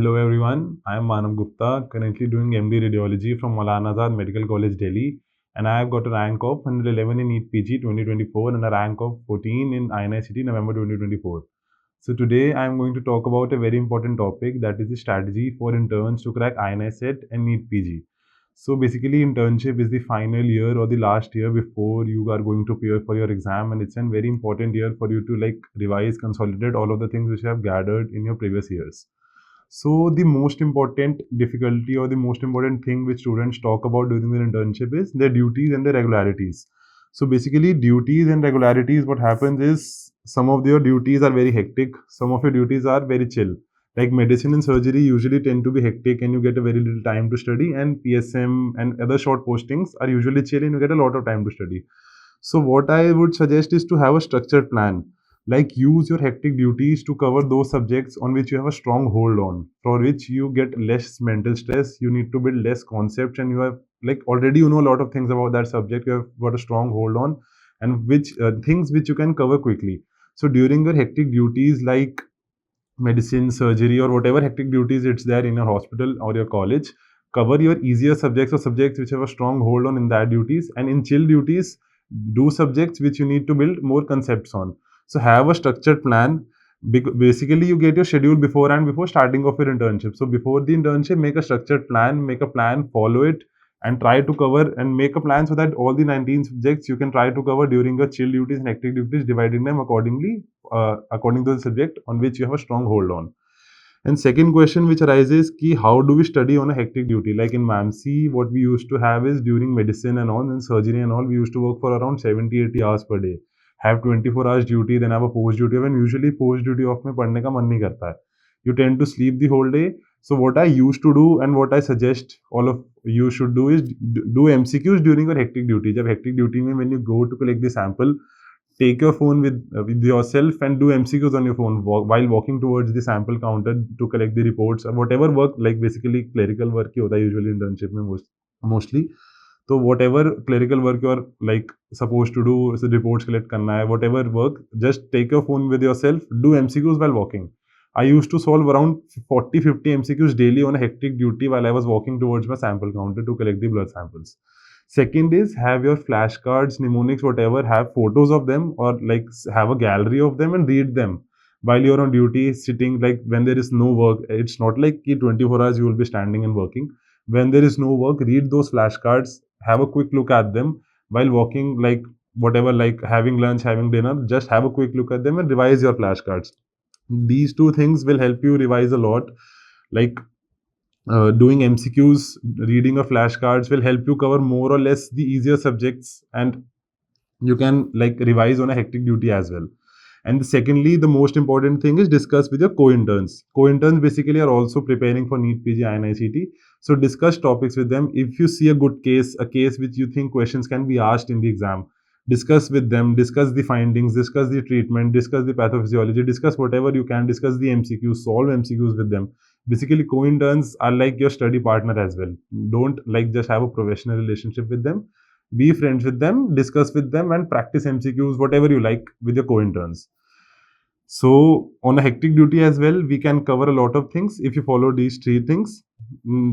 Hello everyone, I am Manav Gupta, currently doing MD Radiology from Maulana Azad Medical College, Delhi, and I have got a rank of 111 in NEET-PG 2024 and a rank of 14 in INI-CET November 2024. So today I am going to talk about a very important topic, that is the strategy for interns to crack INI-CET and NEET-PG. So basically internship is the final year or the last year before you are going to appear for your exam, and it's a very important year for you to revise, consolidate all of the things which you have gathered in your previous years. So the most important difficulty or the most important thing which students talk about during their internship is their duties and their regularities. So basically duties and regularities, what happens is some of your duties are very hectic, some of your duties are very chill. Like medicine and surgery usually tend to be hectic and you get a very little time to study, and PSM and other short postings are usually chill and you get a lot of time to study. So what I would suggest is to have a structured plan, like use your hectic duties to cover those subjects on which you have a strong hold on, for which you get less mental stress, you need to build less concepts, and you have already you know a lot of things about that subject, you have got a strong hold on, and which things which you can cover quickly. So during your hectic duties like medicine, surgery, or whatever hectic duties it's there in your hospital or your college, cover your easier subjects or subjects which have a strong hold on in that duties, and in chill duties do subjects which you need to build more concepts on. So have a structured plan. Basically you get your schedule beforehand before starting off your internship. So before the internship, make a structured plan, make a plan, follow it, and try to cover and make a plan so that all the 19 subjects you can try to cover during your chill duties and hectic duties, dividing them accordingly, according to the subject on which you have a strong hold on. And second question which arises, ki how do we study on a hectic duty? Like in MAMC, what we used to have is during medicine and all and surgery and all, we used to work for around 70-80 hours per day. Have 24 hours duty, then have a post duty. When usually post duty off में पढ़ने का मन नहीं करता है. You tend to sleep the whole day. So what I used to do and what I suggest all of you should do is do MCQs during your hectic duty. जब hectic duty में when you go to collect the sample, take your phone with yourself and do MCQs on your phone while walking towards the sample counter to collect the reports or whatever work, like basically clerical work ही होता है usually internship में mostly. So whatever clerical work you are supposed to do, so reports collect करना है, whatever work, just take your phone with yourself, do MCQs while walking. I used to solve around 40-50 MCQs daily on a hectic duty while I was walking towards my sample counter to collect the blood samples. Second is have your flashcards, mnemonics, whatever, have photos of them or have a gallery of them and read them while you're on duty, sitting when there is no work. It's not like 24 hours you will be standing and working. When there is no work, read those flashcards, have a quick look at them while walking, whatever, having lunch, having dinner, just have a quick look at them and revise your flashcards. These two things will help you revise a lot. Doing MCQs, reading of flashcards will help you cover more or less the easier subjects, and you can revise on a hectic duty as well. And secondly, the most important thing is discuss with your co-interns. Co-interns basically are also preparing for NEET-PG and INI-CET. So discuss topics with them. If you see a good case, a case which you think questions can be asked in the exam, discuss with them, discuss the findings, discuss the treatment, discuss the pathophysiology, discuss whatever you can, discuss the MCQs, solve MCQs with them. Basically, co-interns are like your study partner as well. Don't just have a professional relationship with them. Be friends with them, discuss with them, and practice MCQs, whatever you like, with your co-interns. So on a hectic duty as well, we can cover a lot of things if you follow these three things.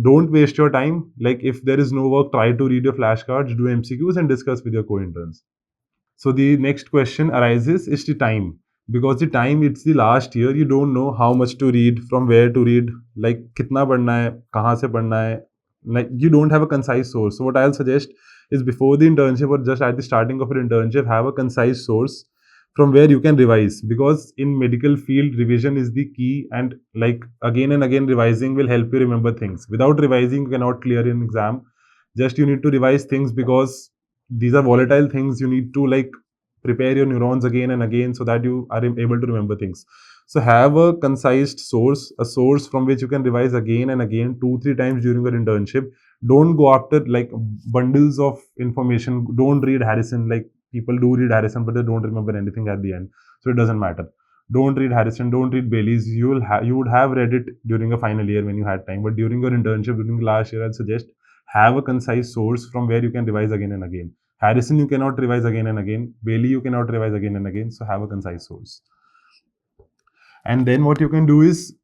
Don't waste your time. If there is no work, try to read your flashcards, do MCQs, and discuss with your co-interns. So the next question arises is the time. Because the time, it's the last year, you don't know how much to read, from where to read, kitna padna hai, kahan se padna hai, you don't have a concise source. So what I'll suggest is before the internship or just at the starting of your internship, have a concise source from where you can revise, because in medical field revision is the key, and again and again revising will help you remember things. Without revising you cannot clear an exam. Just you need to revise things because these are volatile things. You need to prepare your neurons again and again so that you are able to remember things. So have a concise source, a source from which you can revise again and again 2-3 times during your internship. Don't go after bundles of information. Don't read Harrison. People do read Harrison, but they don't remember anything at the end. So it doesn't matter. Don't read Harrison. Don't read Bailey's. You would have read it during a final year when you had time. But during your internship, during the last year, I'd suggest have a concise source from where you can revise again and again. Harrison, you cannot revise again and again. Bailey, you cannot revise again and again. So have a concise source. And then what you can do is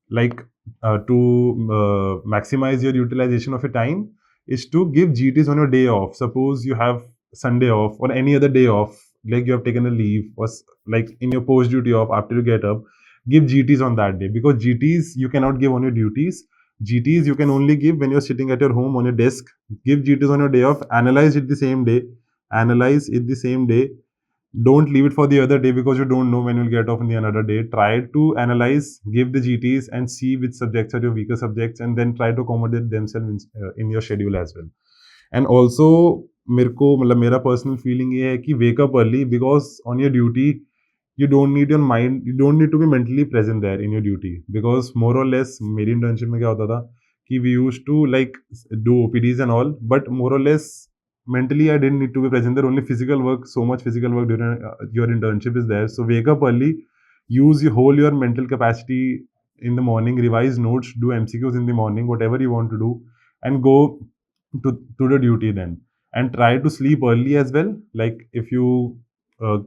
maximize your utilization of your time is to give GTs on your day off. Suppose you have Sunday off or any other day off, like you have taken a leave or like in your post duty off after you get up, give GTs on that day, because GTs you cannot give on your duties. GTs you can only give when you're sitting at your home on your desk. Give GTs on your day off, analyze it the same day, analyze it the same day. Don't leave it for the other day because you don't know when you'll get off in the another day. Try to analyze, give the GTs and see which subjects are your weaker subjects, and then try to accommodate themselves in your schedule as well. And also मेरे को मतलब मेरा personal feeling ये है कि wake up early, because on your duty you don't need your mind, you don't need to be mentally present there in your duty, because more or less मेरी internship में क्या होता था कि we used to like do OPDs and all, but more or less mentally I didn't need to be present there. Only physical work, so much physical work during your internship is there. So wake up early, use your whole your mental capacity in the morning, revise notes, do MCQs in the morning, whatever you want to do, and go to the duty then. And try to sleep early as well. Like if you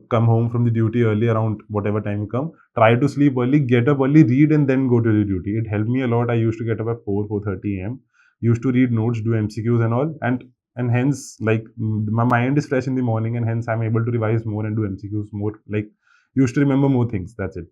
come home from the duty early around whatever time you come, try to sleep early, get up early, read, and then go to the duty. It helped me a lot. I used to get up at 4:30 a.m., used to read notes, do MCQs and all, and hence like my mind is fresh in the morning, and hence I'm able to revise more and do MCQs more, like used to remember more things. That's it.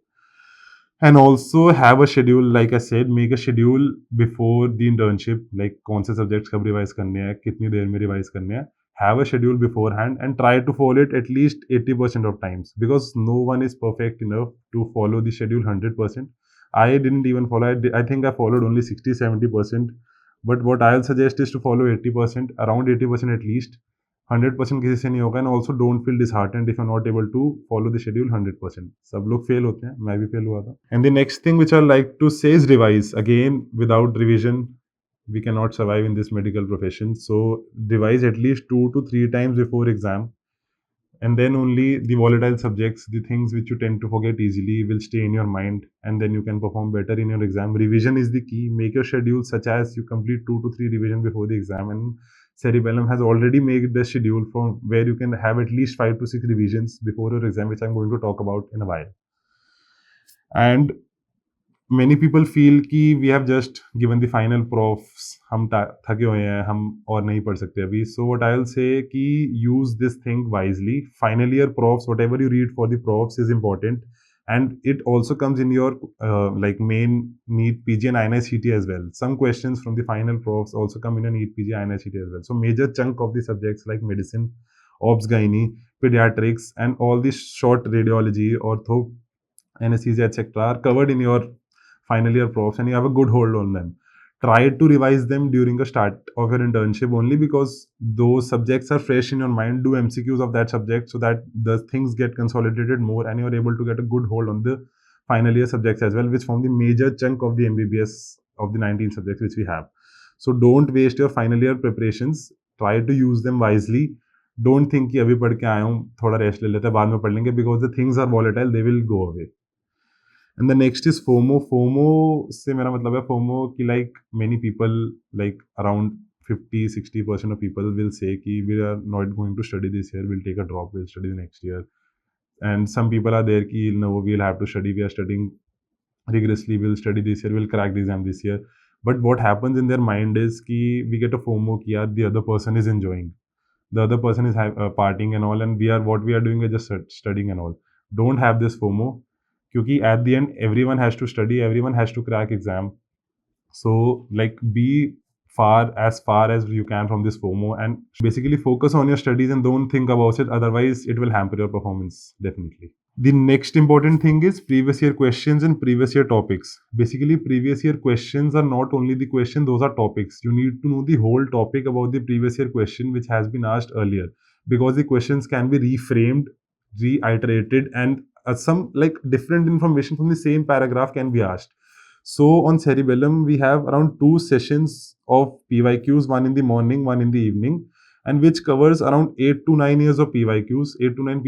And also have a schedule. Like I said, make a schedule before the internship, like कौन से subjects कब revise करने हैं, कितनी देर में revise करने हैं. Have a schedule beforehand and try to follow it at least 80% of times, because no one is perfect enough to follow the schedule 100%. I didn't even follow. I think I followed only 60-70%. But what I'll suggest is to follow 80%, around 80% at least. 100% किसी से नहीं होगा. And also don't feel disheartened if you're not able to follow the schedule 100%. सब लोग fail होते हैं, मैं भी फेल हुआ था. And the next thing which I like to say is revise. Again, without revision, we cannot survive in this medical profession. So revise at least 2 to 3 times before exam, and then only the volatile subjects, the things which you tend to forget easily, will stay in your mind, and then you can perform better in your exam. Revision is the key. Make your schedule such as you complete 2 to 3 revision before the exam, and Cerebellum has already made the schedule from where you can have at least 5 to 6 revisions before your exam, which I'm going to talk about in a while. And many people feel कि we have just given the final profs, हम थके हुए हैं, हम और नहीं पढ़ सकते अभी. So what I'll say कि use this thing wisely. Final year profs, whatever you read for the profs is important, and it also comes in your like main NEET-PG and INI-CET as well. Some questions from the final profs also come in your NEET-PG, INI-CET as well. So major chunk of the subjects like medicine, obs gynae, pediatrics, and all the short radiology, ortho, anesthesia, etc. are covered in your final year profs, and you have a good hold on them. Try to revise them during the start of your internship, only because those subjects are fresh in your mind. Do MCQs of that subject so that the things get consolidated more, and you're able to get a good hold on the final year subjects as well, which form the major chunk of the MBBS of the 19 subjects which we have. So don't waste your final year preparations. Try to use them wisely. Don't think कि अभी पढ़ के आया हूँ, थोड़ा rest ले लेते हैं, बाद में पढ़ लेंगे, because the things are volatile, they will go away. And the next is FOMO. FOMO से मेरा मतलब है FOMO कि like many people, like around 50-60% of people will say कि we are not going to study this year, we'll take a drop, we'll study next year. And some people are there कि no, we'll have to study, we are studying rigorously, we'll study this year, we'll crack the exam this year. But what happens in their mind is कि we get a FOMO कि यार the other person is enjoying, the other person is partying and all, and what we are doing is just studying and all. Don't have this FOMO, क्योंकि at the end everyone has to study, everyone has to crack exam. So like be far as you can from this FOMO, and basically focus on your studies and don't think about it, otherwise it will hamper your performance definitely. The next important thing is previous year questions and previous year topics. Basically previous year questions are not only the question, those are topics. You need to know the whole topic about the previous year question which has been asked earlier, because the questions can be reframed, reiterated, and some like different information from the same paragraph can be asked. So on Cerebellum, we have around 2 sessions of PYQs, one in the morning, one in the evening, and which covers around 8 to 9 years of PYQs. 8 to 9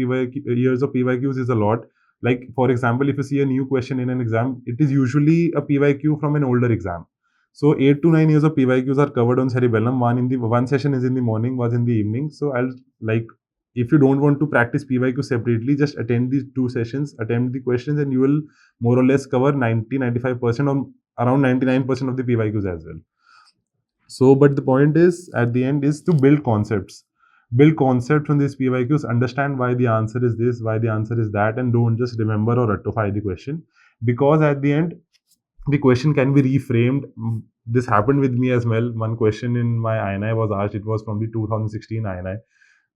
years of PYQs is a lot. Like for example, if you see a new question in an exam, it is usually a PYQ from an older exam. So 8 to 9 years of PYQs are covered on Cerebellum. One session is in the morning, was in the evening. So I'll like, if you don't want to practice PYQ separately, just attend these 2 sessions, attempt the questions, and you will more or less cover 90-95% or around 99% of the PYQs as well. So, but the point is, at the end, is to build concepts. Build concepts on these PYQs, understand why the answer is this, why the answer is that, and don't just remember or rectify the question. Because at the end, the question can be reframed. This happened with me as well. One question in my INI was asked, it was from the 2016 INI.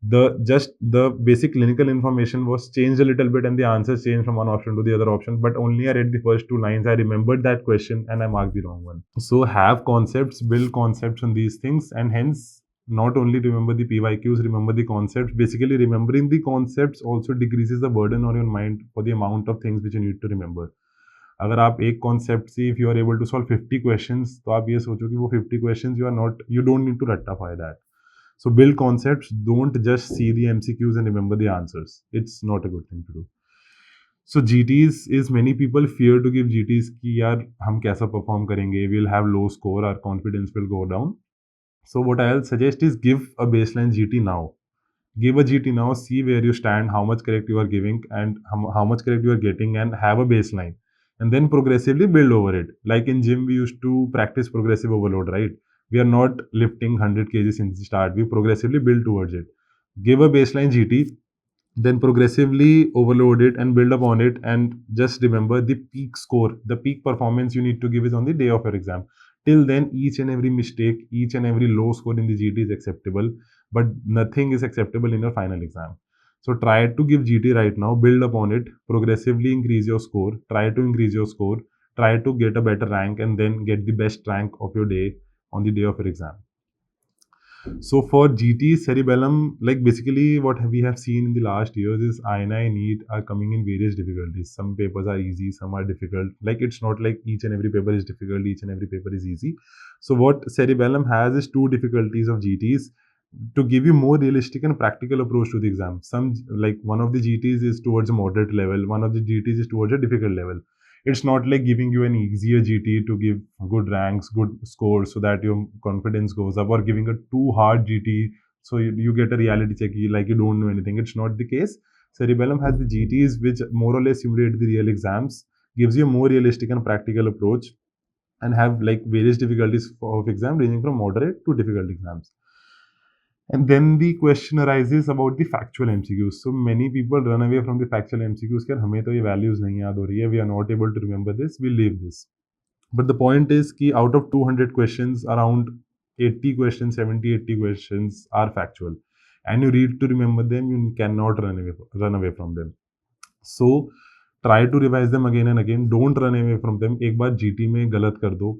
The basic clinical information was changed a little bit and the answers changed from one option to the other option, but only I read the first two lines. I remembered that question and I marked the wrong one. So have concepts, build concepts on these things, and hence not only remember the PYQs, remember the concepts. Basically, remembering the concepts also decreases the burden on your mind for the amount of things which you need to remember. अगर आप एक concept से if you are able to solve 50 questions, तो आप ये सोचो कि वो 50 questions you don't need to rectify that. So build concepts, don't just see the MCQs and remember the answers. It's not a good thing to do. So GTs is, many people fear to give GTs कि यार हम कैसा perform करेंगे, we'll have low score, our confidence will go down. So what I'll suggest is give a baseline GT now. Give a GT now, see where you stand, how much correct you are giving and how much correct you are getting, and have a baseline. And then progressively build over it. Like in gym, we used to practice progressive overload, right? We are not lifting 100 kg since the start. We progressively build towards it. Give a baseline GT, then progressively overload it and build upon it, and just remember the peak score, the peak performance you need to give is on the day of your exam. Till then, each and every mistake, each and every low score in the GT is acceptable, but nothing is acceptable in your final exam. So try to give GT right now, build upon it, progressively increase your score, try to increase your score, try to get a better rank, and then get the best rank of your day on the day of your exam. So for GT, Cerebellum, like basically what we have seen in the last years is INI NEET are coming in various difficulties. Some papers are easy, some are difficult. Like it's not like each and every paper is difficult, each and every paper is easy. So what Cerebellum has is two difficulties of GTs to give you more realistic and practical approach to the exam. Some, like one of the GTs is towards a moderate level, one of the GTs is towards a difficult level. It's not like giving you an easier GT to give good ranks, good scores so that your confidence goes up, or giving a too hard GT so you get a reality check like you don't know anything. It's not the case. Cerebellum has the GTs which more or less simulate the real exams, gives you a more realistic and practical approach, and have like various difficulties of exam ranging from moderate to difficult exams. And then the question arises about the factual MCQs. So many people run away from the factual MCQs. कि हमें तो ये values नहीं याद हो रही है. We are not able to remember this. We'll leave this. But the point is कि out of 200 questions, around 80 questions, 70, 80 questions are factual. And you need to remember them. You cannot run away from them. So try to revise them again and again. Don't run away from them. एक बार GT में गलत कर दो,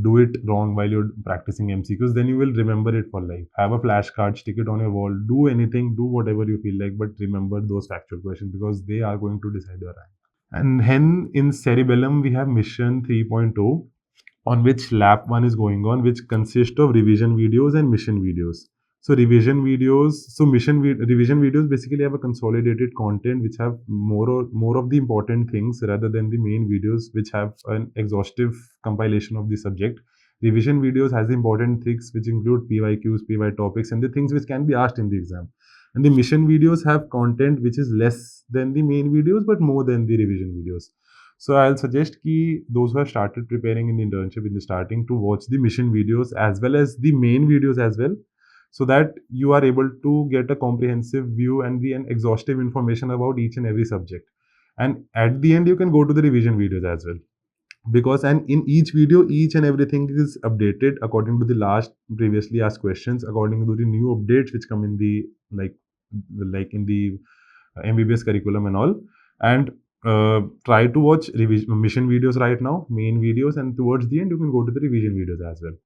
do it wrong while you're practicing MCQs, then you will remember it for life. Have a flashcard, stick it on your wall, do anything, do whatever you feel like, but remember those factual questions because they are going to decide your rank. And then in Cerebellum, we have Mission 3.0, on which lap 1 is going on, which consists of revision videos and mission videos. So revision videos, revision videos basically have a consolidated content which have more of the important things rather than the main videos which have an exhaustive compilation of the subject. Revision videos has the important things which include PYQs, PY topics, and the things which can be asked in the exam. And the mission videos have content which is less than the main videos but more than the revision videos. So I'll suggest कि those who have started preparing in the internship in the starting to watch the mission videos as well as the main videos as well, so that you are able to get a comprehensive view and an exhaustive information about each and every subject. And at the end, you can go to the revision videos as well. Because and in each video, each and everything is updated according to the last previously asked questions, according to the new updates which come in the like in the MBBS curriculum and all. And try to watch mission videos right now, main videos, and towards the end you can go to the revision videos as well.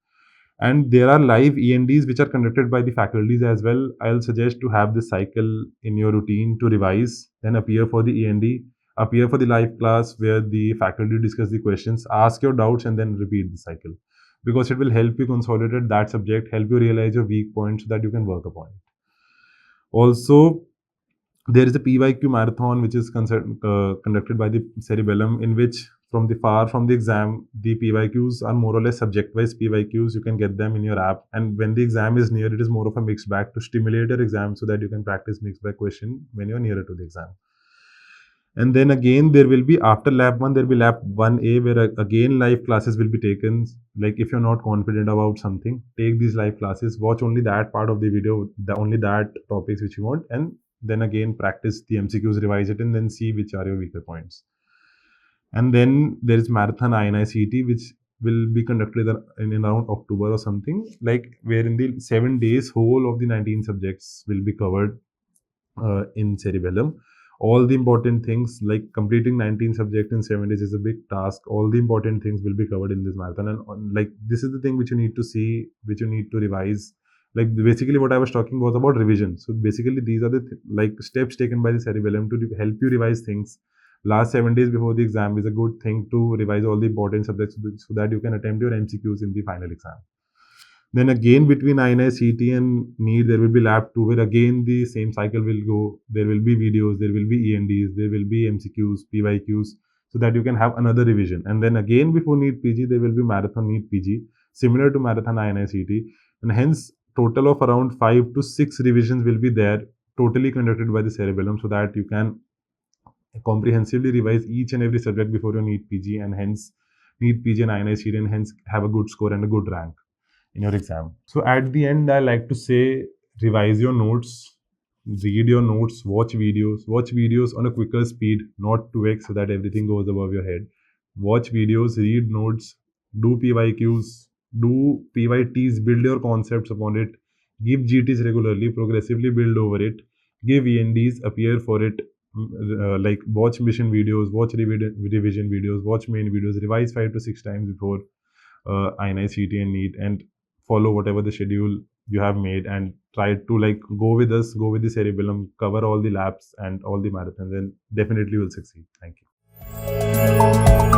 And there are live ENDs which are conducted by the faculties as well. I'll suggest to have this cycle in your routine to revise, then appear for the END, appear for the live class where the faculty discuss the questions, ask your doubts, and then repeat the cycle. Because it will help you consolidate that subject, help you realize your weak points so that you can work upon it. Also, there is a PYQ marathon which is conducted by the Cerebellum, in which from the exam, the PYQs are more or less subject-wise PYQs. You can get them in your app, and when the exam is near, it is more of a mixed bag to stimulate your exam so that you can practice mixed bag question when you're nearer to the exam. And then again, there will be after lab 1, there will be lab 1A, where again live classes will be taken. Like if you're not confident about something, take these live classes, watch only that part of the video, only that topics which you want, and then again practice the MCQs, revise it, and then see which are your weaker points. And then there is marathon INI-CET, which will be conducted in around October or something, like where in the 7 days, whole of the 19 subjects will be covered in Cerebellum. All the important things, like completing 19 subjects in 7 days is a big task. All the important things will be covered in this marathon. And like this is the thing which you need to see, which you need to revise. Like basically what I was talking was about revision. So basically these are the like steps taken by the Cerebellum to help you revise things. Last 7 days before the exam is a good thing to revise all the important subjects so that you can attempt your MCQs in the final exam. Then again between INI-CET and NEET, there will be lab 2, where again the same cycle will go. There will be videos, there will be ENDs, there will be MCQs, PYQs, so that you can have another revision. And then again before NEET-PG, there will be marathon NEET-PG, similar to marathon INI-CET. And hence, total of around 5 to 6 revisions will be there, totally conducted by the Cerebellum, so that you can comprehensively revise each and every subject before your NEET-PG, and hence NEET-PG and INI-CET, and hence have a good score and a good rank in your exam. So at the end, I like to say, revise your notes, read your notes, watch videos on a quicker speed, not 2x, so that everything goes above your head. Watch videos, read notes, do PYQs, do PYTs, build your concepts upon it, give GTs regularly, progressively build over it, give ENDs, appear for it, like watch mission videos, watch revision videos, watch main videos, revise 5 to 6 times before INI-CET and NEET, and follow whatever the schedule you have made, and try to like go with us, go with the Cerebellum, cover all the labs and all the marathons, and definitely will succeed. Thank you.